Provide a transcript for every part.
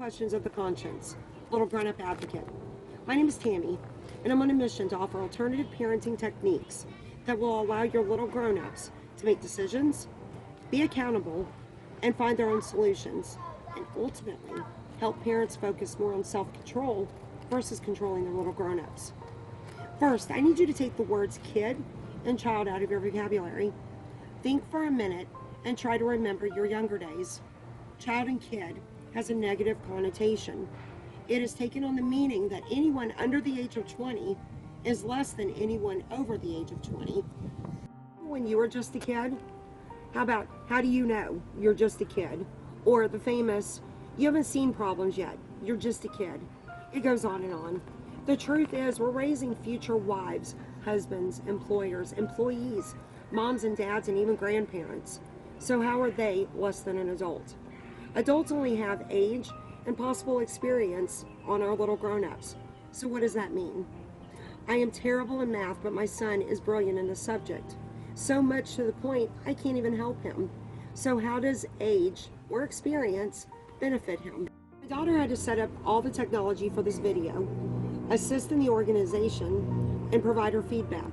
questions of the conscience, little grown-up advocate. My name is Tammy, and I'm on a mission to offer alternative parenting techniques that will allow your little grown-ups to make decisions, be accountable, and find their own solutions, and ultimately help parents focus more on self-control versus controlling their little grown-ups. First, I need you to take the words kid and child out of your vocabulary. Think for a minute and try to remember your younger days. Child and kid has a negative connotation. It is taken on the meaning that anyone under the age of 20 is less than anyone over the age of 20. When you were just a kid, how do you know you're just a kid? Or the famous, you haven't seen problems yet, you're just a kid. It goes on and on. The truth is, we're raising future wives, husbands, employers, employees, moms and dads, and even grandparents. So how are they less than an adult? Adults only have age and possible experience on our little grown-ups. So what does that mean? I am terrible in math, but my son is brilliant in the subject. So much to the point I can't even help him. So how does age or experience benefit him? My daughter had to set up all the technology for this video, assist in the organization, and provide her feedback.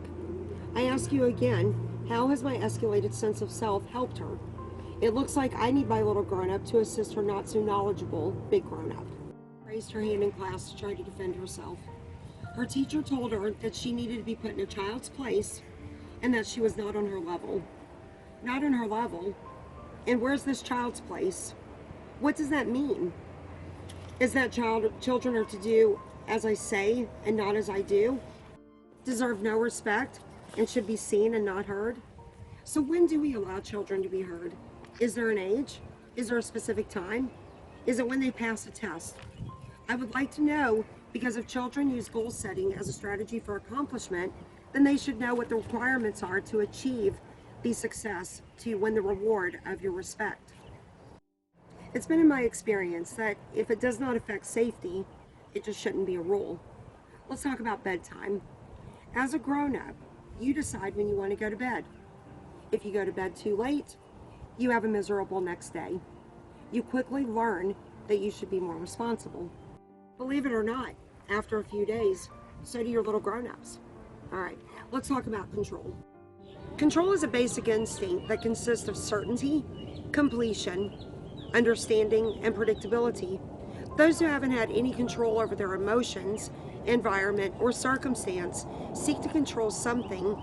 I ask you again, how has my escalated sense of self helped her? It looks like I need my little grown-up to assist her not so knowledgeable big grown-up. Raised her hand in class to try to defend herself. Her teacher told her that she needed to be put in a child's place and that she was not on her level. Not on her level? And where's this child's place? What does that mean? Is that children are to do as I say and not as I do? Deserve no respect and should be seen and not heard? So when do we allow children to be heard? Is there an age? Is there a specific time? Is it when they pass a test? I would like to know, because if children use goal setting as a strategy for accomplishment, then they should know what the requirements are to achieve the success, to win the reward of your respect. It's been in my experience that if it does not affect safety, it just shouldn't be a rule. Let's talk about bedtime. As a grown-up, you decide when you want to go to bed. If you go to bed too late, you have a miserable next day. You quickly learn that you should be more responsible. Believe it or not, after a few days, so do your little grown-ups. All right, let's talk about control. Control is a basic instinct that consists of certainty, completion, understanding, and predictability. Those who haven't had any control over their emotions, environment, or circumstance seek to control something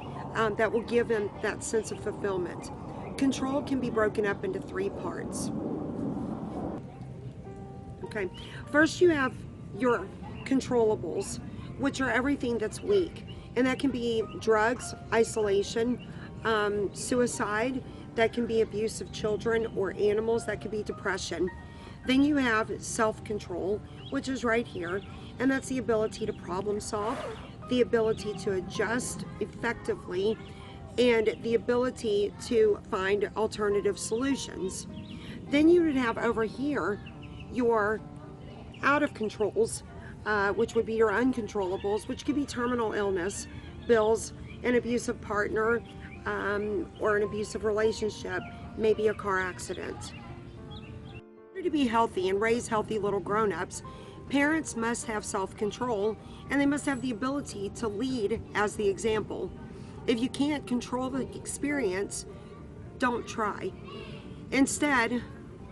that will give them that sense of fulfillment. Control can be broken up into three parts. Okay, first you have your controllables, which are everything that's weak, and that can be drugs, isolation, suicide, that can be abuse of children or animals, that could be depression. Then you have self-control, which is right here, and that's the ability to problem solve, the ability to adjust effectively, and the ability to find alternative solutions. Then you would have over here your out of controls, which would be your uncontrollables, which could be terminal illness, bills, an abusive partner, or an abusive relationship, maybe a car accident. In order to be healthy and raise healthy little grown-ups, parents must have self-control, and they must have the ability to lead as the example. If you can't control the experience, don't try. Instead,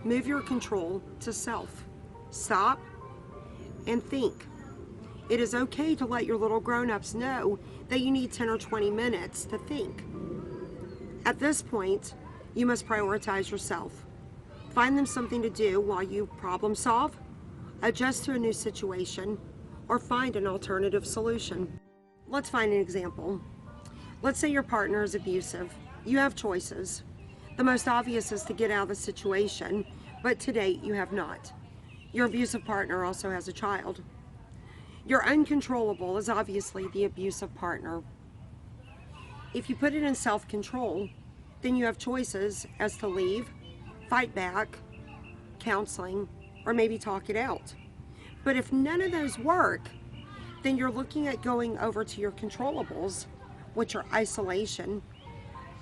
move your control to self. Stop and think. It is okay to let your little grown-ups know that you need 10 or 20 minutes to think. At this point, you must prioritize yourself. Find them something to do while you problem solve, adjust to a new situation, or find an alternative solution. Let's find an example. Let's say your partner is abusive. You have choices. The most obvious is to get out of the situation, but to date you have not. Your abusive partner also has a child. Your uncontrollable is obviously the abusive partner. If you put it in self-control, then you have choices as to leave, fight back, counseling, or maybe talk it out. But if none of those work, then you're looking at going over to your controllables, which are isolation,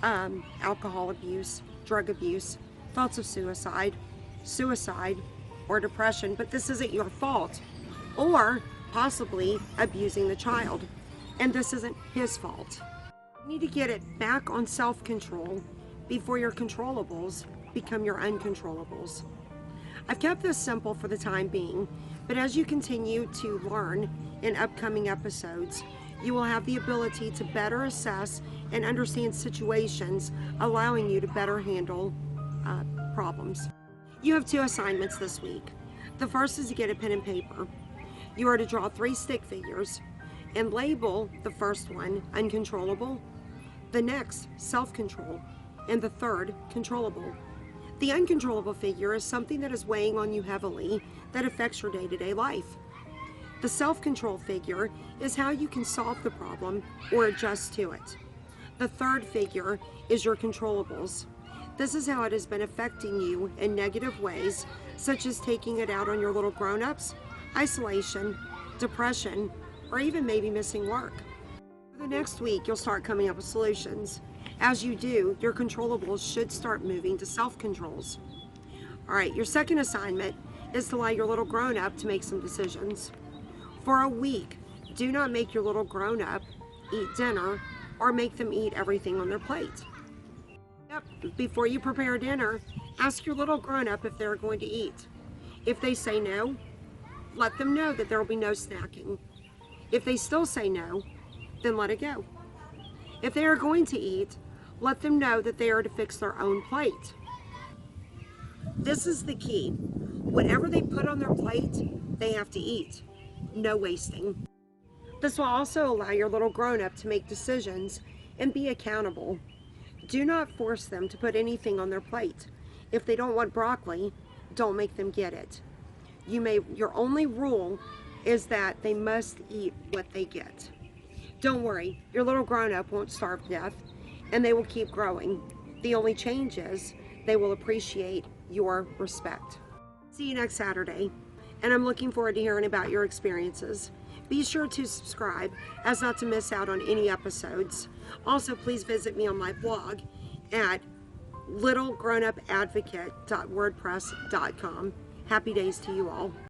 alcohol abuse, drug abuse, thoughts of suicide, or depression, but this isn't your fault. Or possibly abusing the child, and this isn't his fault. You need to get it back on self-control before your controllables become your uncontrollables. I've kept this simple for the time being, but as you continue to learn in upcoming episodes, you will have the ability to better assess and understand situations, allowing you to better handle problems. You have 2 assignments this week. The first is to get a pen and paper. You are to draw 3 stick figures and label the first one uncontrollable, the next self-control, and the third controllable. The uncontrollable figure is something that is weighing on you heavily that affects your day-to-day life. The self-control figure is how you can solve the problem or adjust to it. The third figure is your controllables. This is how it has been affecting you in negative ways, such as taking it out on your little grown-ups, isolation, depression, or even maybe missing work. For the next week, you'll start coming up with solutions. As you do, your controllables should start moving to self-controls. All right, your second assignment is to allow your little grown-up to make some decisions. For a week, do not make your little grown-up eat dinner or make them eat everything on their plate. Yep, before you prepare dinner, ask your little grown-up if they're going to eat. If they say no, let them know that there will be no snacking. If they still say no, then let it go. If they are going to eat, let them know that they are to fix their own plate. This is the key. Whatever they put on their plate, they have to eat. No wasting. This will also allow your little grown-up to make decisions and be accountable. Do not force them to put anything on their plate. If they don't want broccoli, don't make them get it. Your only rule is that they must eat what they get. Don't worry, your little grown-up won't starve to death, and they will keep growing. The only change is they will appreciate your respect. See you next Saturday, and I'm looking forward to hearing about your experiences. Be sure to subscribe as not to miss out on any episodes. Also, please visit me on my blog at littlegrownupadvocate.wordpress.com. Happy days to you all.